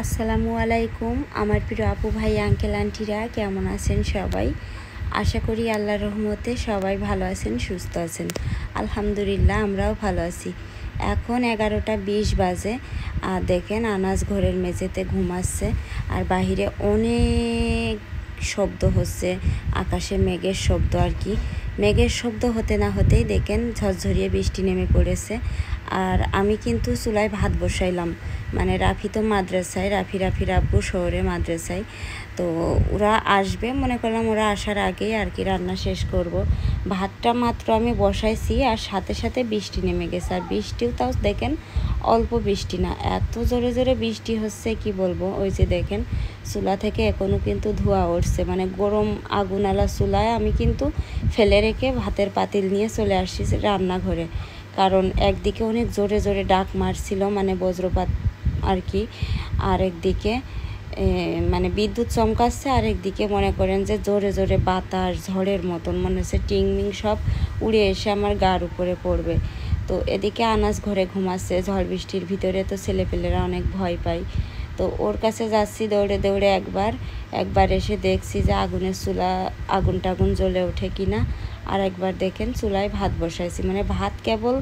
আসসালামু আলাইকুম আমার প্রিয় আপু ভাই আঙ্কেল আন্টিরা, কেমন আছেন সবাই? আশা করি আল্লাহর রহমতে সবাই ভালো আছেন, সুস্থ আছেন। আলহামদুলিল্লাহ আমরাও ভালো আছি। এখন 11টা 20 বাজে আর দেখেন আনাজ ঘরের মেঝেতে ঘুমাচ্ছে আর বাহিরে অনেক শব্দ হচ্ছে, আকাশে মেঘের শব্দ আর কি। মেঘের শব্দ হতে না হতেই দেখেন ঝরঝরিয়ে বৃষ্টি নেমে পড়েছে। আর আমি কিন্তু চুলায় ভাত বসাইলাম, মানে রাফি তো মাদ্রাসায়, রাফির আব্বু শহরে মাদ্রাসায়। তো ওরা আসবে, মনে করলাম ওরা আসার আগেই আর কি রান্না শেষ করব। ভাতটা মাত্র আমি বসাইছি আর সাথে সাথে বৃষ্টি নেমে গেছে। আর বৃষ্টিও তাও দেখেন অল্প বৃষ্টি না, এত জোরে জোরে বৃষ্টি হচ্ছে কি বলবো। ওই যে দেখেন চুলা থেকে এখনও কিন্তু ধোঁয়া উঠছে, মানে গরম আগুনালা চুলায় আমি কিন্তু ফেলে রেখে ভাতের পাতিল নিয়ে চলে আসছি রান্নাঘরে। কারণ একদিকে অনেক জোরে জোরে ডাক মারছিল, মানে বজ্রপাত আর কি, আর একদিকে মানে বিদ্যুৎ চমকাচ্ছে, আর একদিকে মনে করেন যে জোরে জোরে বাতাস ঝড়ের মতন মনে হচ্ছে টিংমিং সব উড়ে এসে আমার গার উপরে পড়বে। তো এদিকে আনাজ ঘরে ঘুমাচ্ছে ঝড় বৃষ্টির ভিতরে, তো ছেলেপেলেরা অনেক ভয় পায়। তো ওর কাছে যাচ্ছি দৌড়ে দৌড়ে, একবার এসে দেখছি যে আগুনের চুলা আগুন টাগুন জ্বলে ওঠে কিনা। আর একবার দেখেন চুলায় ভাত বসাইছি, মানে ভাত কেবল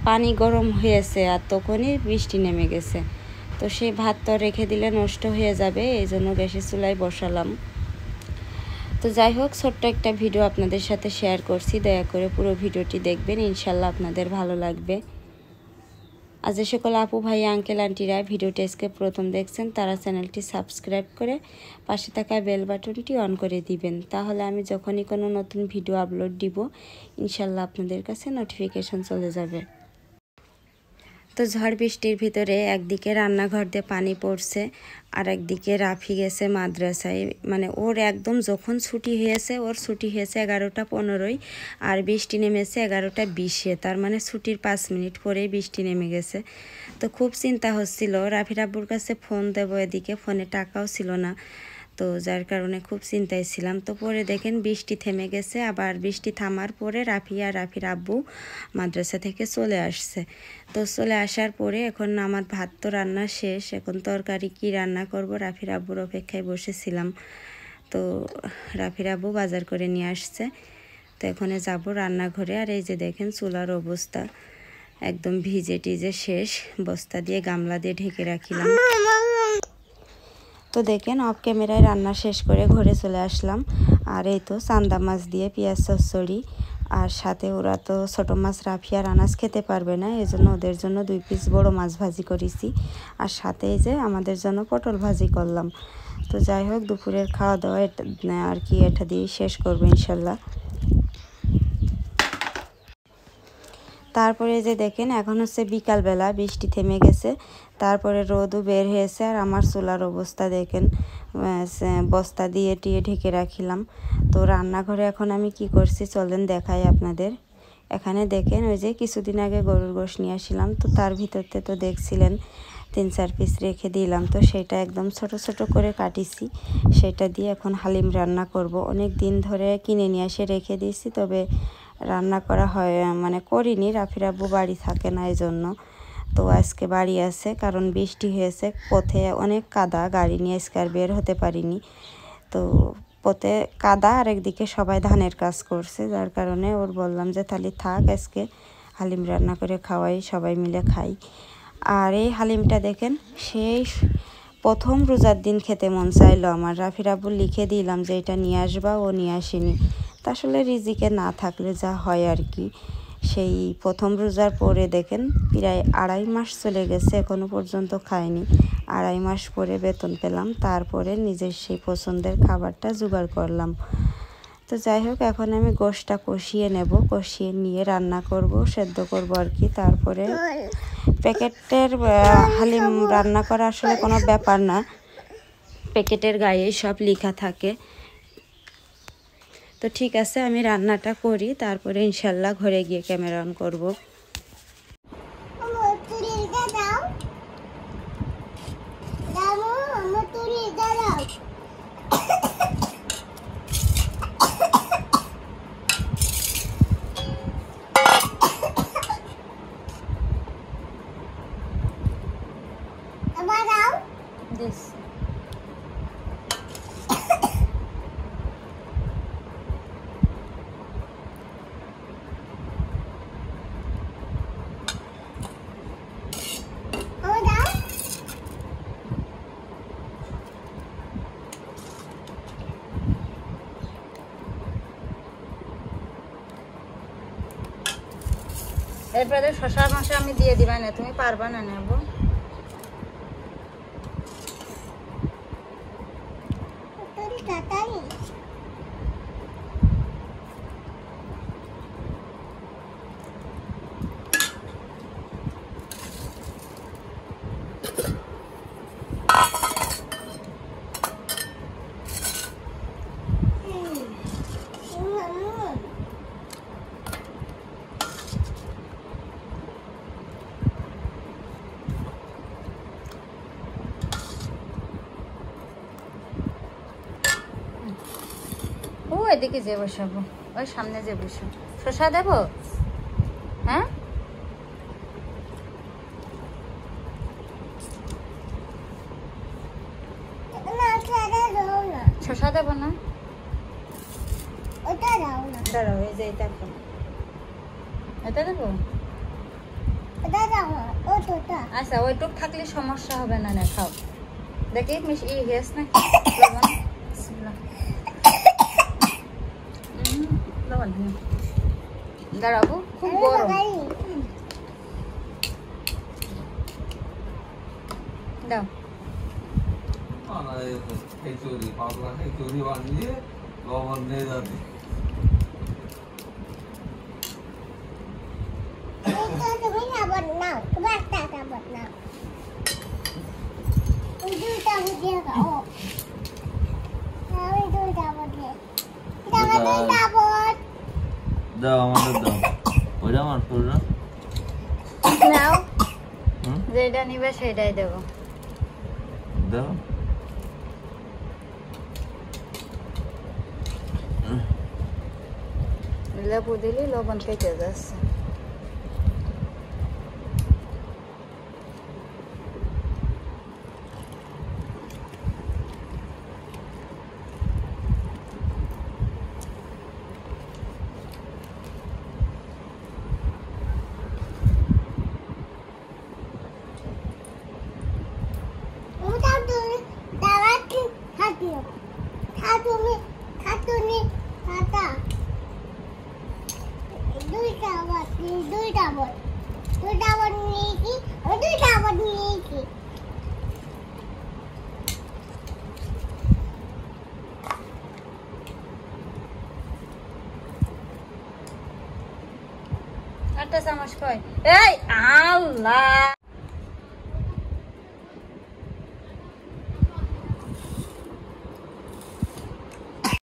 পানি গরম হয়েছে আর তখনই বৃষ্টি নেমে গেছে। তো সেই ভাত তো রেখে দিলে নষ্ট হয়ে যাবে, এই জন্য গ্যাসের চুলায় বসালাম। তো যাই হোক, ছোট্ট একটা ভিডিও আপনাদের সাথে শেয়ার করছি, দয়া করে পুরো ভিডিওটি দেখবেন, ইনশাল্লাহ আপনাদের ভালো লাগবে। আর যে সকল আপু ভাই আঙ্কেল আন্টিরা ভিডিওটি আজকে প্রথম দেখছেন, তারা চ্যানেলটি সাবস্ক্রাইব করে পাশে থাকা বেল বাটনটি অন করে দিবেন, তাহলে আমি যখনই কোনো নতুন ভিডিও আপলোড দিব ইনশাল্লাহ আপনাদের কাছে নোটিফিকেশন চলে যাবে। তো ঝড় বৃষ্টির ভিতরে একদিকে রান্নাঘর দিয়ে পানি পড়ছে আর একদিকে রাফি গেছে মাদ্রাসায়, মানে ওর একদম যখন ছুটি হয়েছে, ওর ছুটি হয়েছে 11টা 15 আর বৃষ্টি নেমেছে 11টা 20, তার মানে ছুটির 5 মিনিট পরেই বৃষ্টি নেমে গেছে। তো খুব চিন্তা হচ্ছিল, রাফির আব্বুর কাছে ফোন দেবো, এদিকে ফোনে টাকাও ছিল না, তো যার কারণে খুব চিন্তায় ছিলাম। তো পরে দেখেন বৃষ্টি থেমে গেছে, আবার বৃষ্টি থামার পরে রাফি আর রাফির আব্বু মাদ্রাসা থেকে চলে আসছে। তো চলে আসার পরে এখন আমার ভাত তো রান্না শেষ, এখন তরকারি কি রান্না করব রাফির আব্বুর অপেক্ষায় বসেছিলাম। তো রাফির আব্বু বাজার করে নিয়ে আসছে, তো এখানে যাব রান্নাঘরে। আর এই যে দেখেন চুলার অবস্থা একদম ভিজে টিজে শেষ, বস্তা দিয়ে গামলা দিয়ে ঢেকে রাখিলাম। তো দেখেন অফ ক্যামেরায় রান্না শেষ করে ঘরে চলে আসলাম। আর এই তো চান্দা মাছ দিয়ে পেঁয়াজ চচ্চড়ি, আর সাথে ওরা তো ছোটো মাছ রাফি আর আনাজ খেতে পারবে না, এই জন্য ওদের জন্য 2 পিস বড় মাছ ভাজি করেছি, আর সাথে এই যে আমাদের জন্য পটল ভাজি করলাম। তো যাই হোক, দুপুরের খাওয়া দাওয়া আর কি এটা দিয়ে শেষ করবো ইনশাল্লাহ। তারপরে যে দেখেন এখন হচ্ছে বিকালবেলা, বৃষ্টি থেমে গেছে, তারপরে রোদও বের হয়েছে। আর আমার চুলার অবস্থা দেখেন, বস্তা দিয়ে টিয়ে ঢেকে রাখিলাম। তো রান্নাঘরে এখন আমি কি করছি চলেন দেখাই আপনাদের। এখানে দেখেন ওই যে কিছুদিন আগে গরুর গোশত নিয়ে আসলাম, তো তার ভিতরতে তো দেখছিলেন 3-4 পিস রেখে দিলাম, তো সেটা একদম ছোট ছোট করে কাটিছি, সেটা দিয়ে এখন হালিম রান্না করব। অনেক দিন ধরে কিনে নিয়ে এসে রেখে দিয়েছি, তবে রান্না করা হয় মানে করিনি, রাফির আব্বু বাড়ি থাকে না এই জন্য। তো আজকে বাড়ি আছে, কারণ বৃষ্টি হয়েছে, পথে অনেক কাদা, গাড়ি নিয়ে আজকে আর বের হতে পারিনি। তো পথে কাদা আর একদিকে সবাই ধানের কাজ করছে, যার কারণে ওর বললাম যে তাহলে থাক, আজকে হালিম রান্না করে খাওয়াই, সবাই মিলে খাই। আর এই হালিমটা দেখেন সেই প্রথম রোজার দিন খেতে মন চাইলো আমার, রাফির আব্বু লিখে দিলাম যে এটা নিয়ে আসবা, ও নিয়ে আসেনি। তা আসলে রিজিকে না থাকলে যা হয় আর কি। সেই প্রথম রোজার পরে দেখেন প্রায় 2.5 মাস চলে গেছে, এখনও পর্যন্ত খাইনি। 2.5 মাস পরে বেতন পেলাম, তারপরে নিজের সেই পছন্দের খাবারটা জোগাড় করলাম। তো যাই হোক, এখন আমি গোশতটা কষিয়ে নেব, কষিয়ে নিয়ে রান্না করব, সেদ্ধ করব আর কি। তারপরে প্যাকেটের হালিম রান্না করা আসলে কোনো ব্যাপার না, প্যাকেটের গায়ে সব লেখা থাকে। তো ঠিক আছে, আমি রান্নাটা করি, তারপরে ইনশাল্লাহ ঘরে গিয়ে ক্যামেরা অন করব। এরপরে শশা মশা আমি দিয়ে দিবা না, তুমি পারবা না নেব। ও এদিকে যে বসাবো, ওই সামনে যে বসো। শসা দেবো? হ্যাঁ, শসা দেবো না? দাঁড়াও, এই যে এটা এখন এটা দেবো। আচ্ছা, ওইটুক থাকলে সমস্যা হবে না, না খাও। দেখি মিশি গেছ না দাঁড়াবো, খুব গরম। দাও খিচুড়ি, পাতলা খিচুড়ি বানিয়ে লবণ দিয়ে যাবে। দাও আমাদের দাও, ওইটা আমার পুরো নাও, যেটা নিবে সেটাই দেবো। দাও লেবু দিলে লবণ কেটে যাচ্ছে। একটা চামচ কয়, এই আল্লাহ।